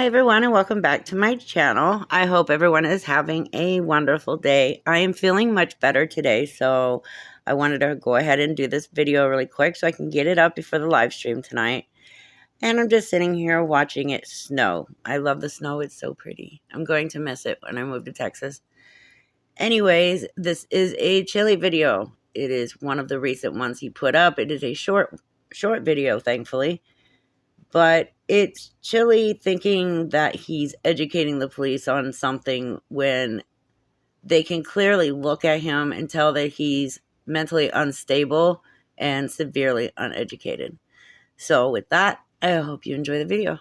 Hi everyone and welcome back to my channel. I hope everyone is having a wonderful day. I am feeling much better today, so I wanted to go ahead and do this video really quick so I can get it up before the live stream tonight. And I'm just sitting here watching it snow. I love the snow, it's so pretty. I'm going to miss it when I move to Texas. Anyways, this is a Chilli video. It is one of the recent ones he put up. It is a short video, thankfully. But it's Chilli thinking that he's educating the police on something when they can clearly look at him and tell that he's mentally unstable and severely uneducated. So with that, I hope you enjoy the video.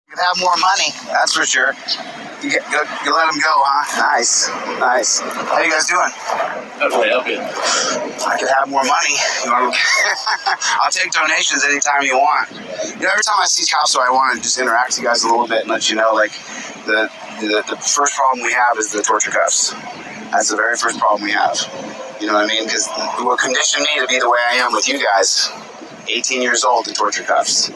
You can have more money, that's for sure. You let them go, huh? Nice. How you guys doing? How do I help you? I could have more money. I'll take donations anytime you want. You know, every time I see cops, so I want to just interact with you guys a little bit and let you know, like, the first problem we have is the torture cuffs. That's the very first problem we have. You know what I mean? Because what conditioned me to be the way I am with you guys, 18 years old, the torture cuffs.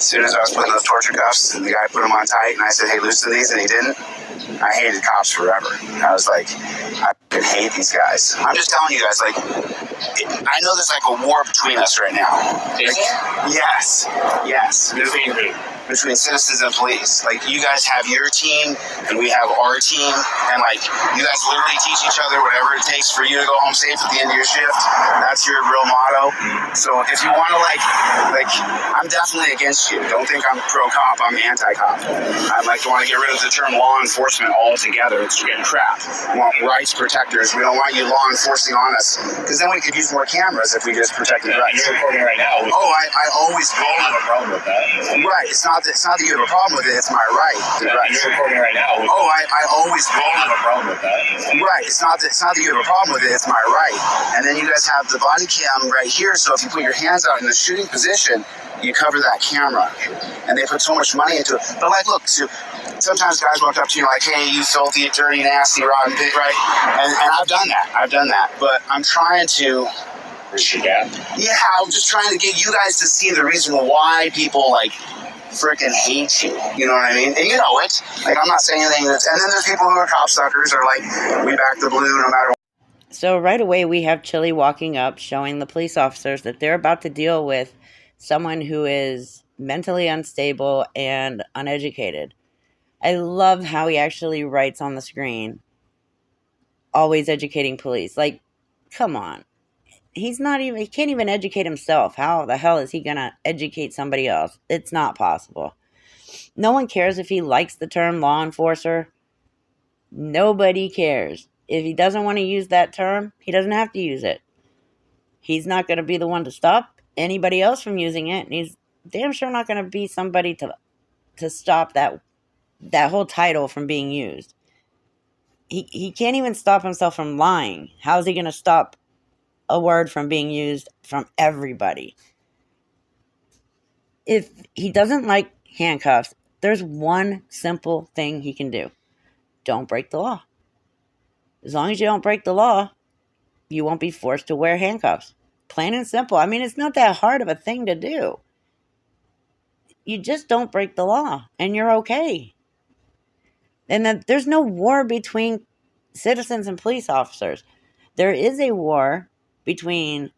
As soon as I was putting those torture cuffs, and the guy put them on tight, and I said, hey, loosen these, and he didn't, I hated cops forever. I was like, I fucking hate these guys. I'm just telling you guys, like, I know there's like a war between us right now. Is there? Yes. Between who? Between citizens and police. Like, you guys have your team, and we have our team, and like, you guys literally teach each other whatever it takes for you to go home safe at the end of your shift. That's your real motto. So if you want to like, I'm definitely against you. Don't think I'm pro-cop, I'm anti-cop. I want to get rid of the term law enforcement altogether. It's crap. We want rights protectors. We don't want you law enforcing on us, because then we could use more cameras if we just protected rights. You're recording right now. I always don't have a problem with that. Right. It's not that you have a problem with it. It's my right. You're recording right now. I always don't have a problem with that. Right. It's not that you have a problem with it. It's my right. And then you guys have the body cam right here. So if you put your hands out in the shooting position, you cover that camera. And they put so much money into it. But like, look, sometimes guys walk up to you like, hey, you filthy, dirty, nasty, rotten pig, right? And I've done that. But I'm trying to... Yeah, I'm just trying to get you guys to see the reason why people, like, freaking hate you. You know what I mean? And you know it. Like, I'm not saying anything that's... And then there's people who are cop suckers or like, we back the blue no matter what. So right away we have Chilli walking up, showing the police officers that they're about to deal with someone who is mentally unstable and uneducated. I love how he actually writes on the screen, always educating police. Like, come on. He can't even educate himself. How the hell is he going to educate somebody else? It's not possible. No one cares if he likes the term law enforcer. Nobody cares. If he doesn't want to use that term, he doesn't have to use it. He's not going to be the one to stop anybody else from using it. And he's damn sure not going to be somebody to stop that whole title from being used. He can't even stop himself from lying. How is he going to stop a word from being used from everybody? If he doesn't like handcuffs, there's one simple thing he can do. Don't break the law. As long as you don't break the law, you won't be forced to wear handcuffs. Plain and simple. I mean, it's not that hard of a thing to do. You just don't break the law, and you're okay. And then there's no war between citizens and police officers. There is a war between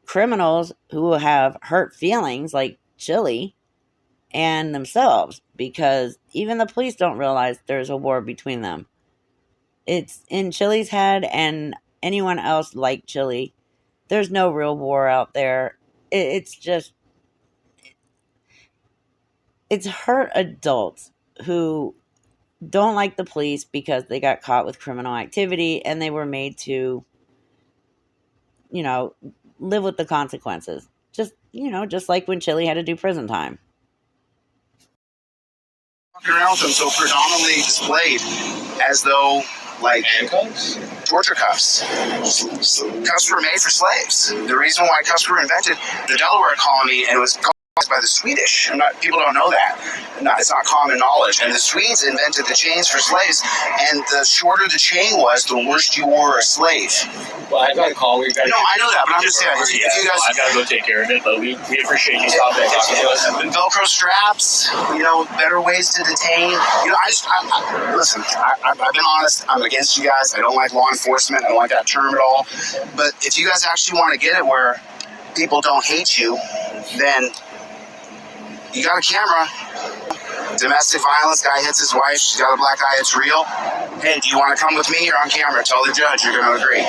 criminals who have hurt feelings like Chilli and themselves, because even the police don't realize there's a war between them. It's in Chilli's head and anyone else like Chilli. There's no real war out there. It's hurt adults who don't like the police because they got caught with criminal activity and they were made to, live with the consequences. Just like when Chilli had to do prison time. Walking around with them so predominantly displayed as though, like, handcuffs? Torture cuffs. Cuffs were made for slaves. The reason why cuffs were invented, the Delaware colony, and it was called by the Swedish. People don't know that. It's not common knowledge. And the Swedes invented the chains for slaves, and the shorter the chain was, the worse you were a slave. Well, I got a call. We got. No, I know that, but I'm just saying, if you guys, I gotta go take care of it. But we appreciate you stopping and talking to us. Velcro straps, better ways to detain. Listen. I've been honest. I'm against you guys. I don't like law enforcement. I don't like that term at all. But if you guys actually want to get it where people don't hate you, then you got a camera. Domestic violence, guy hits his wife, she's got a black eye, it's real. Hey, do you want to come with me? You're on camera. Tell the judge you're going to agree.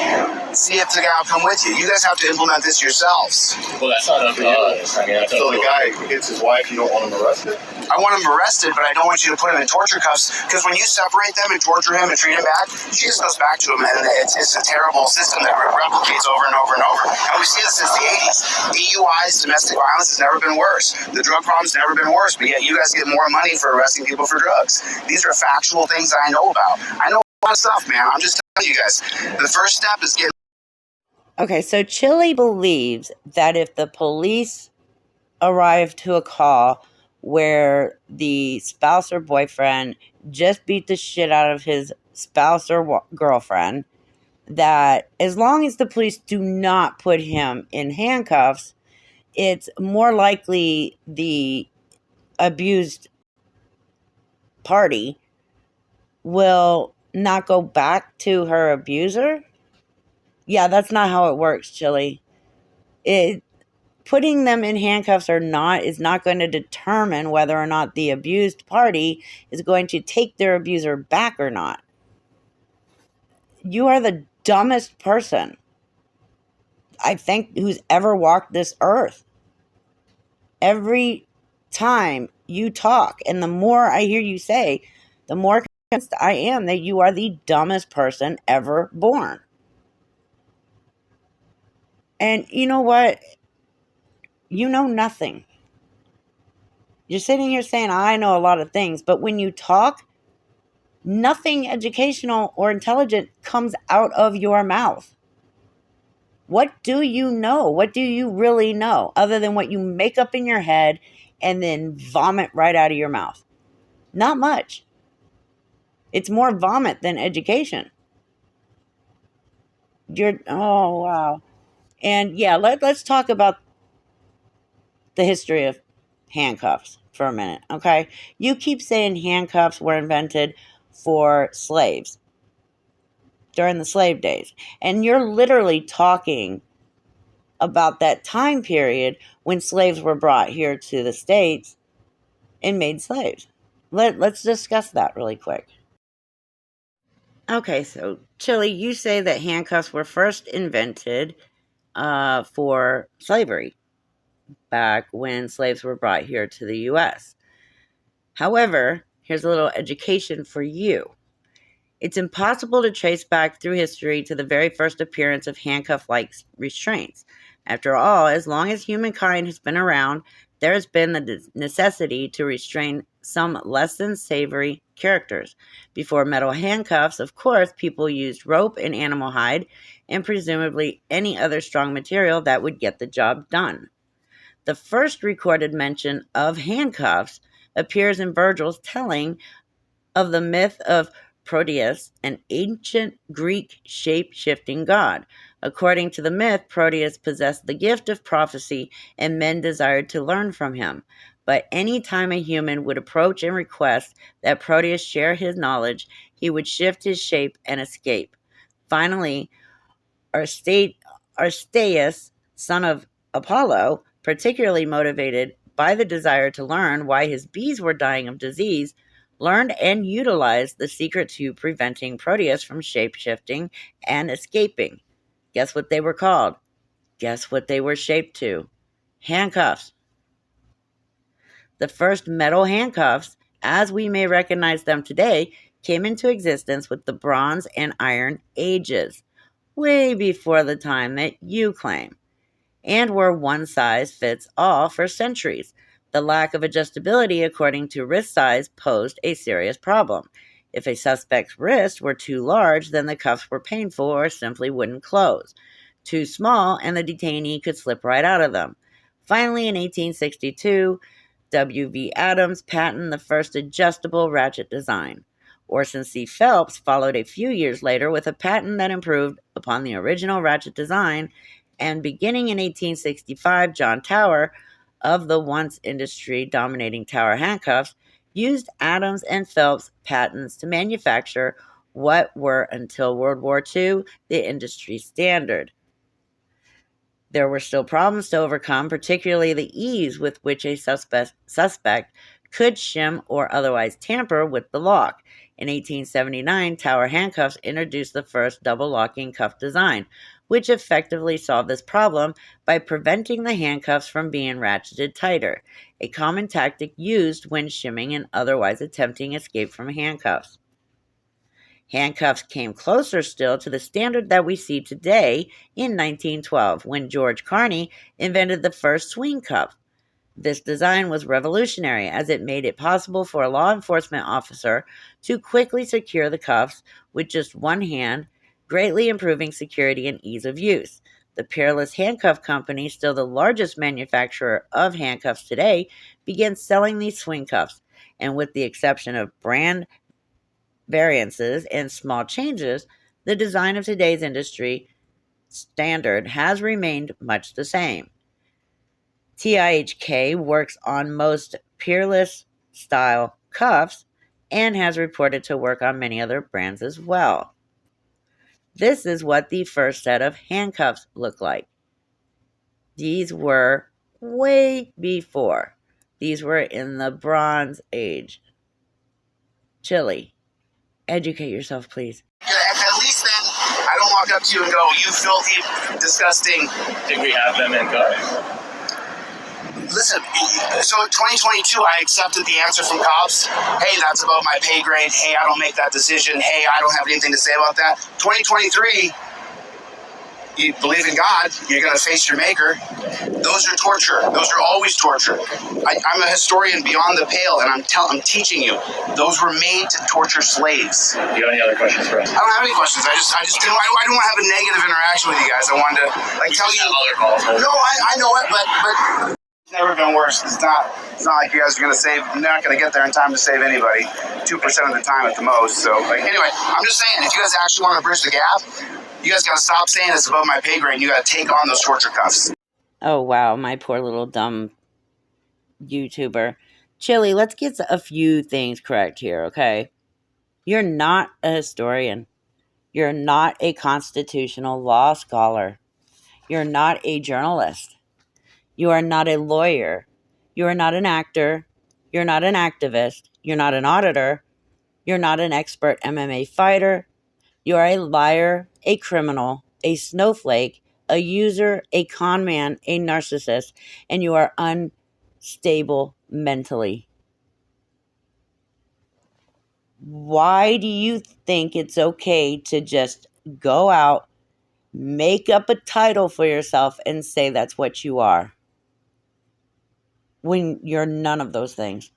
See if the guy will come with you. You guys have to implement this yourselves. Well, that's not up to us. I mean, so the guy hits his wife, you don't want him arrested? I want him arrested, but I don't want you to put him in torture cuffs, because when you separate them and torture him and treat him bad, she just goes back to him, and it's a terrible system that replicates over and over and over. And we've seen this since the 80s. DUIs, domestic violence, has never been worse. The drug problem's never been worse, but yet you guys get more money for arresting people for drugs. These are factual things that I know about. I know a lot of stuff, man. I'm just telling you guys. The first step is getting... Okay, so Chilli believes that if the police arrive to a call where the spouse or boyfriend just beat the shit out of his spouse or girlfriend, that as long as the police do not put him in handcuffs, it's more likely the abused party will not go back to her abuser. Yeah, that's not how it works, Chilli. Putting them in handcuffs or not is not going to determine whether or not the abused party is going to take their abuser back or not. You are the dumbest person, I think, who's ever walked this earth. Every time you talk, and the more I hear you say, the more convinced I am that you are the dumbest person ever born. And you know what? You know nothing. You're sitting here saying, I know a lot of things, but when you talk, nothing educational or intelligent comes out of your mouth. What do you know? What do you really know other than what you make up in your head and then vomit right out of your mouth? Not much. It's more vomit than education. Oh, wow. And yeah, let's talk about the history of handcuffs for a minute, okay? You keep saying handcuffs were invented for slaves during the slave days. And you're literally talking about that time period when slaves were brought here to the States and made slaves. Let's discuss that really quick. Okay, so Chilli, you say that handcuffs were first invented for slavery back when slaves were brought here to the U.S. However, here's a little education for you. It's impossible to trace back through history to the very first appearance of handcuff-like restraints. After all, as long as humankind has been around, there has been the necessity to restrain some less than savory characters. Before metal handcuffs, of course, people used rope and animal hide, and presumably any other strong material that would get the job done. The first recorded mention of handcuffs appears in Virgil's telling of the myth of Proteus, an ancient Greek shape-shifting god. According to the myth, Proteus possessed the gift of prophecy, and men desired to learn from him. But any time a human would approach and request that Proteus share his knowledge, he would shift his shape and escape. Finally, Arsteus, son of Apollo, particularly motivated by the desire to learn why his bees were dying of disease, learned and utilized the secret to preventing Proteus from shape-shifting and escaping. Guess what they were called? Guess what they were shaped to? Handcuffs. The first metal handcuffs, as we may recognize them today, came into existence with the Bronze and Iron Ages, way before the time that you claim, and were one size fits all for centuries. The lack of adjustability according to wrist size posed a serious problem. If a suspect's wrists were too large, then the cuffs were painful or simply wouldn't close. Too small, and the detainee could slip right out of them. Finally, in 1862, W.V. Adams patented the first adjustable ratchet design. Orson C. Phelps followed a few years later with a patent that improved upon the original ratchet design, and beginning in 1865, John Tower, of the once industry-dominating Tower handcuffs, used Adams and Phelps patents to manufacture what were, until World War II, the industry standard. There were still problems to overcome, particularly the ease with which a suspect could shim or otherwise tamper with the lock. In 1879, Tower handcuffs introduced the first double-locking cuff design, which effectively solved this problem by preventing the handcuffs from being ratcheted tighter, a common tactic used when shimming and otherwise attempting escape from handcuffs. Handcuffs came closer still to the standard that we see today in 1912, when George Carney invented the first swing cuff. This design was revolutionary, as it made it possible for a law enforcement officer to quickly secure the cuffs with just one hand, greatly improving security and ease of use. The Peerless Handcuff Company, still the largest manufacturer of handcuffs today, began selling these swing cuffs, and with the exception of brand variances and small changes, the design of today's industry standard has remained much the same. TIHK works on most Peerless style cuffs and has reported to work on many other brands as well. This is what the first set of handcuffs look like. These were way before. These were in the Bronze Age. Chilli, educate yourself, please. At least then, I don't walk up to you and go, "You filthy, disgusting." Did we have them in cuffs? Listen, so in 2022, I accepted the answer from cops. Hey, that's above my pay grade. Hey, I don't make that decision. Hey, I don't have anything to say about that. 2023, you believe in God, you're going to face your maker. Those are torture. Those are always torture. I'm a historian beyond the pale, and I'm teaching you. Those were made to torture slaves. Do you have any other questions for us? I don't have any questions. I just didn't want to have a negative interaction with you guys. I wanted to tell you. Other calls. No, I know it, but it's never been worse. It's not like you guys are going to save. You're not going to get there in time to save anybody. 2% of the time at the most. So, anyway, I'm just saying, if you guys actually want to bridge the gap, you guys got to stop saying it's above my pay grade, and you got to take on those torture cuffs. Oh, wow, my poor little dumb YouTuber. Chilli, let's get a few things correct here, okay? You're not a historian. You're not a constitutional law scholar. You're not a journalist. You are not a lawyer. You are not an actor. You're not an activist. You're not an auditor. You're not an expert MMA fighter. You are a liar, a criminal, a snowflake, a user, a con man, a narcissist, and you are unstable mentally. Why do you think it's okay to just go out, make up a title for yourself, and say that's what you are, when you're none of those things?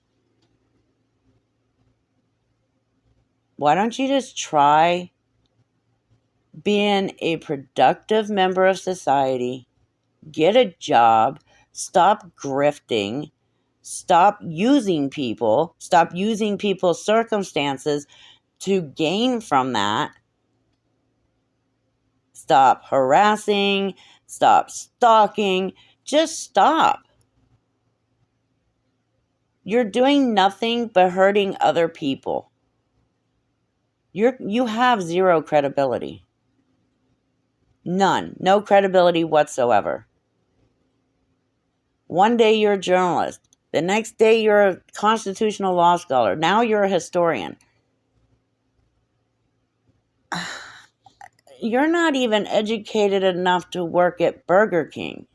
Why don't you just try being a productive member of society, get a job, stop grifting, stop using people's circumstances to gain from that, stop harassing, stop stalking, just stop. You're doing nothing but hurting other people. You have zero credibility. None. No credibility whatsoever. One day you're a journalist. The next day you're a constitutional law scholar. Now you're a historian. You're not even educated enough to work at Burger King.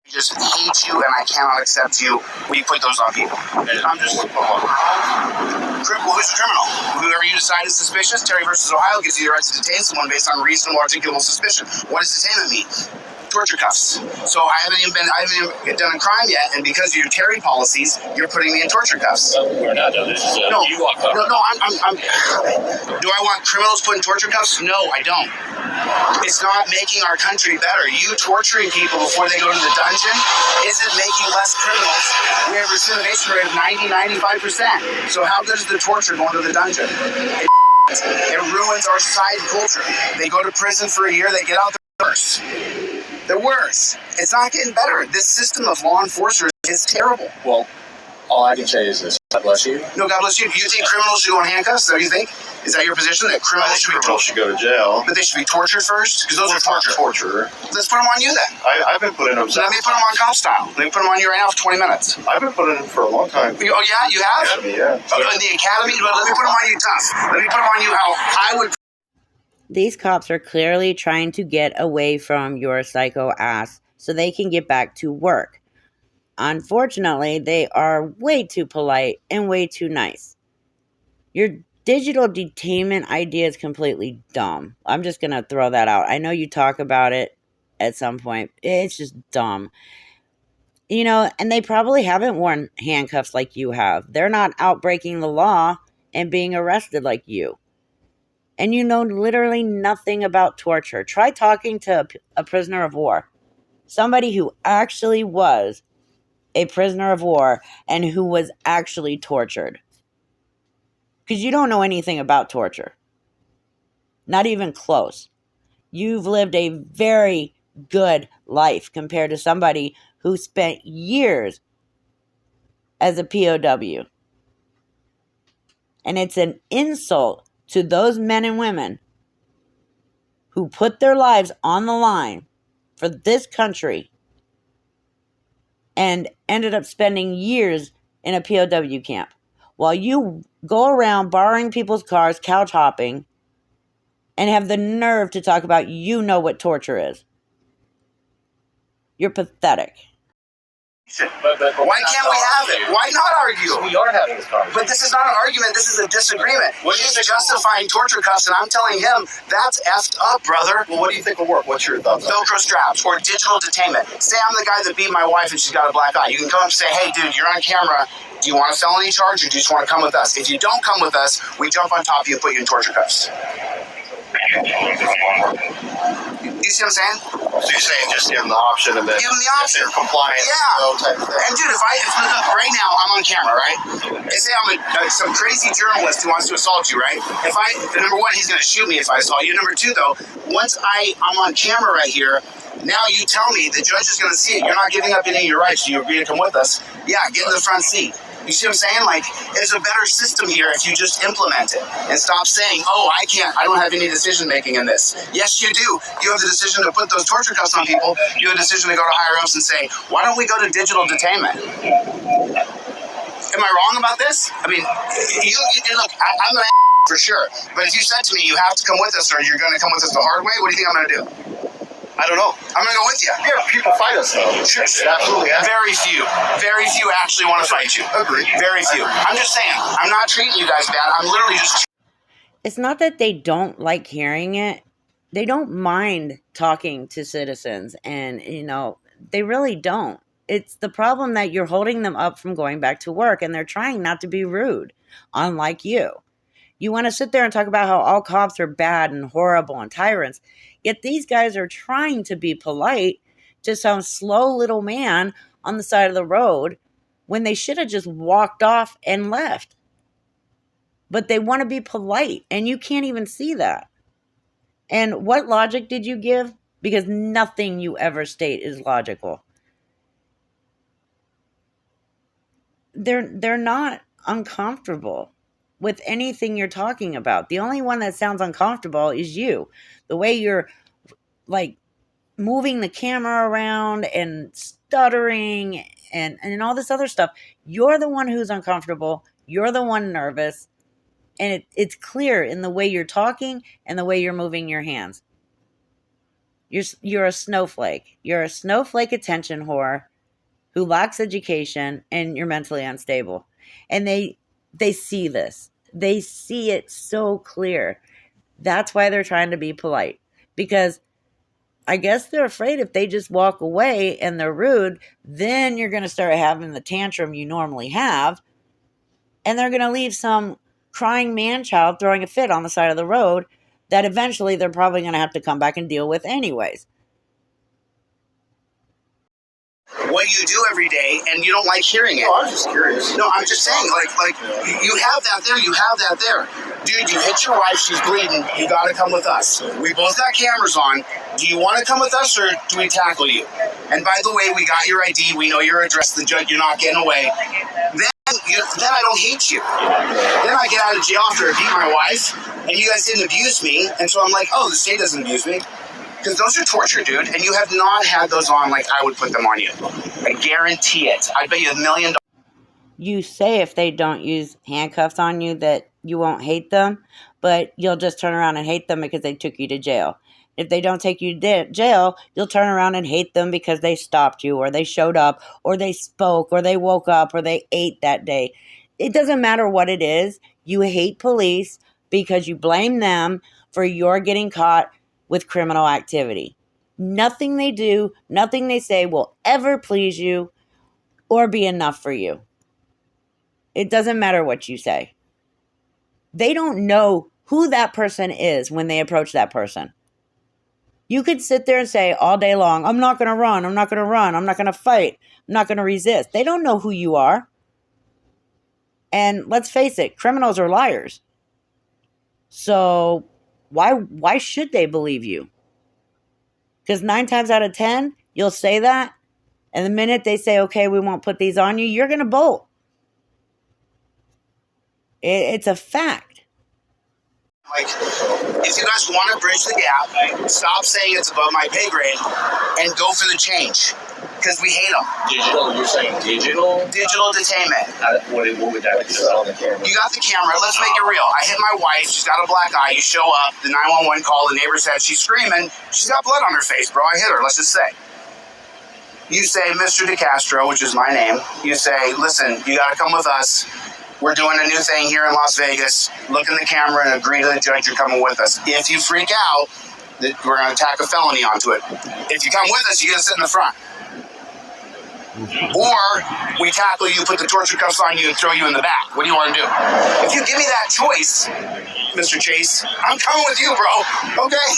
I just hate you, and I cannot accept you when you put those on people. I'm just who's a criminal? Whoever you decide is suspicious. Terry versus Ohio gives you the right to detain someone based on reasonable articulable suspicion. What does detainment mean? torture cuffs. So I haven't even done a crime yet, and because of your Terry policies, you're putting me in torture cuffs. We're not, though. This is a No, you walk up. no, I'm. Do I want criminals put in torture cuffs? No, I don't. It's not making our country better. You torturing people before they go to the dungeon isn't making less criminals. We have a recidivation rate of 90-95%. So how good is the torture going to the dungeon? It ruins our society culture. They go to prison for a year, they get out, they're worse. They're worse. It's not getting better. This system of law enforcers is terrible. Well, all I can say is this. God bless you. No, God bless you. You think criminals should go in handcuffs? Is that what you think? Is that your position, that criminals should be Criminals should go to jail. But they should be tortured first? Because those are torture. Let's put them on you then. I've been putting them. So let me put them on cop style. Let me put them on you right now for 20 minutes. I've been putting them for a long time. Oh, yeah? You have? Yeah. In the academy? But let me put them on you tough. Let me put them on you how I would. These cops are clearly trying to get away from your psycho ass so they can get back to work. Unfortunately, they are way too polite and way too nice. Your digital detainment idea is completely dumb. I'm just going to throw that out. I know you talk about it at some point. It's just dumb. You know, and they probably haven't worn handcuffs like you have. They're not out breaking the law and being arrested like you. And you know literally nothing about torture. Try talking to a prisoner of war. Somebody who actually was a prisoner of war and who was actually tortured. Because you don't know anything about torture. Not even close. You've lived a very good life compared to somebody who spent years as a POW. And it's an insult to those men and women who put their lives on the line for this country and ended up spending years in a POW camp. While you go around borrowing people's cars, couch hopping, and have the nerve to talk about you know what torture is. You're pathetic. But Why can't we have it? Why not argue? We are having this conversation. But this is not an argument. This is a disagreement. He's justifying torture cuffs, and I'm telling him that's effed up, brother. Well, what do you think will work? What's your thoughts? Velcro straps or digital detainment. Say I'm the guy that beat my wife and she's got a black eye. You can come up and say, hey, dude, you're on camera. Do you want a felony charge or do you just want to come with us? If you don't come with us, we jump on top of you and put you in torture cuffs. You see what I'm saying? So you're saying just give them the option and then Give them the option. if they're compliant, Yeah. no type of thing. And dude, if look, right now I'm on camera, right? And say I'm some crazy journalist who wants to assault you, right? Number one, he's gonna shoot me if I assault you. Number two, though, once I'm on camera right here, now you tell me the judge is gonna see it. You're not giving up any of your rights. You agree to come with us. Yeah, get in the front seat. You see what I'm saying? Like, there's a better system here if you just implement it and stop saying, oh, I don't have any decision making in this. Yes, you do. You have the decision to put those torture cuffs on people. You have a decision to go to higher ups and say, why don't we go to digital detainment? Am I wrong about this? I mean, look, I'm an for sure. But if you said to me, you have to come with us or you're going to come with us the hard way, what do you think I'm going to do? I don't know. I'm going to go with you. Yeah, people fight us though. Sure. Absolutely. Yeah. Very few actually want to fight you. Agree. Very few. I'm just saying, I'm not treating you guys bad. I'm literally just... It's not that they don't like hearing it. They don't mind talking to citizens. And, you know, they really don't. It's the problem that you're holding them up from going back to work. And they're trying not to be rude, unlike you. You want to sit there and talk about how all cops are bad and horrible and tyrants. Yet these guys are trying to be polite to some slow little man on the side of the road when they should have just walked off and left. But they want to be polite, and you can't even see that. And what logic did you give? Because nothing you ever state is logical. They're not uncomfortable with anything you're talking about. The only one that sounds uncomfortable is you. The way you're like moving the camera around and stuttering and all this other stuff. You're the one who's uncomfortable. You're the one nervous. And it's clear in the way you're talking and the way you're moving your hands. You're a snowflake. You're a snowflake attention whore who lacks education and you're mentally unstable. And they see this. They see it so clear. That's why they're trying to be polite. Because I guess they're afraid if they just walk away and they're rude, then you're going to start having the tantrum you normally have. And they're going to leave some crying man-child throwing a fit on the side of the road that eventually they're probably going to have to come back and deal with anyways. What you do every day, and you don't like hearing it. No, I'm just curious. No, I'm just saying, like you have that there, you have that there. Dude, you hit your wife, she's bleeding, you gotta come with us. We both got cameras on. Do you want to come with us, or do we tackle you? And by the way, we got your ID, we know your address, the judge, you're not getting away. Then I don't hate you. Then I get out of jail after I beat my wife, and you guys didn't abuse me, and so I'm like, oh, the state doesn't abuse me. Because those are torture, dude, and you have not had those on like I would put them on you. I guarantee it. I bet you $1 million. You say if they don't use handcuffs on you that you won't hate them, but you'll just turn around and hate them because they took you to jail. If they don't take you to jail, you'll turn around and hate them because they stopped you, or they showed up, or they spoke, or they woke up, or they ate that day. It doesn't matter what it is. You hate police because you blame them for your getting caught with criminal activity. Nothing they do, nothing they say will ever please you or be enough for you. It doesn't matter what you say. They don't know who that person is when they approach that person. You could sit there and say all day long, I'm not going to run, I'm not going to run, I'm not going to fight, I'm not going to resist. They don't know who you are. And let's face it, criminals are liars. So why should they believe you? Because 9 times out of 10, you'll say that, and the minute they say, okay, we won't put these on you, you're going to bolt. It's a fact. Like, if you guys want to bridge the gap, stop saying it's above my pay grade and go for the change. Because we hate them. Digital, you're saying digital? Digital detainment. What would that be? On the camera. You got the camera. Let's make it real. I hit my wife. She's got a black eye. You show up. The 911 call. The neighbor said she's screaming. She's got blood on her face, bro. I hit her. Let's just say. You say, Mr. DeCastro, which is my name. You say, listen, you got to come with us. We're doing a new thing here in Las Vegas. Look in the camera and agree to the judge you're coming with us. If you freak out, we're going to tack a felony onto it. If you come with us, you got to sit in the front. Or we tackle you, put the torture cuffs on you, and throw you in the back. What do you want to do? If you give me that choice, Mr. Chase, I'm coming with you, bro. Okay.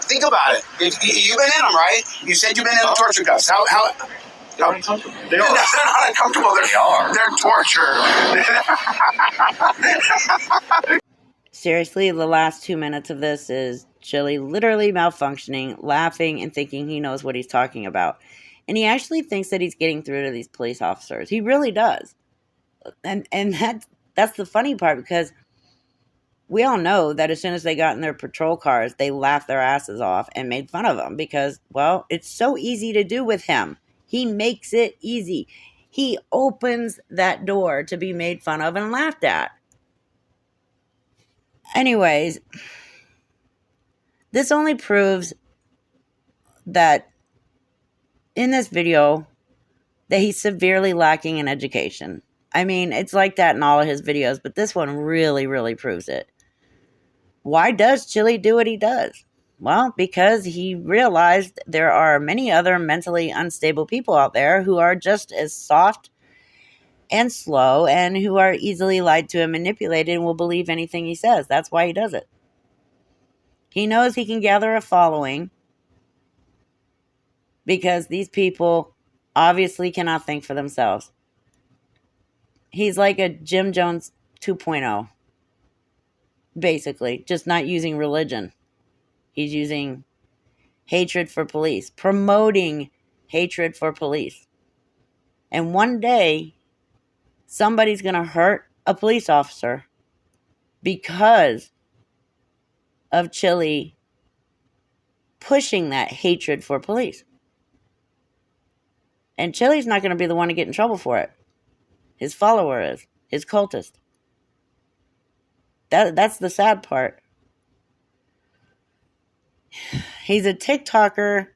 Think about it. You've been in them, right? You said you've been in the torture cuffs. How They're uncomfortable. They're not uncomfortable. They're torture. Seriously, the last 2 minutes of this is Chilli literally malfunctioning, laughing, and thinking he knows what he's talking about. And he actually thinks that he's getting through to these police officers. He really does. And that's the funny part, because we all know that as soon as they got in their patrol cars, they laughed their asses off and made fun of him because, well, it's so easy to do with him. He makes it easy. He opens that door to be made fun of and laughed at. Anyways, this only proves that in this video that he's severely lacking in education. I mean, it's like that in all of his videos, but this one really, really proves it. Why does Chilli do what he does? Well, because he realized there are many other mentally unstable people out there who are just as soft and slow and who are easily lied to and manipulated and will believe anything he says. That's why he does it. He knows he can gather a following because these people obviously cannot think for themselves. He's like a Jim Jones 2.0. Basically, just not using religion. He's using hatred for police, promoting hatred for police. And one day, somebody's going to hurt a police officer because of Chilli pushing that hatred for police. And Chilli's not going to be the one to get in trouble for it. His follower is. His cultist. That's the sad part. He's a TikToker.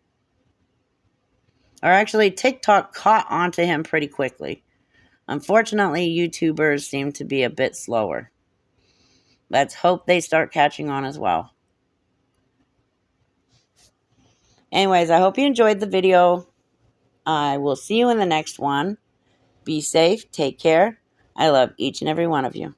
Or actually, TikTok caught onto him pretty quickly. Unfortunately, YouTubers seem to be a bit slower. Let's hope they start catching on as well. Anyways, I hope you enjoyed the video. I will see you in the next one. Be safe. Take care. I love each and every one of you.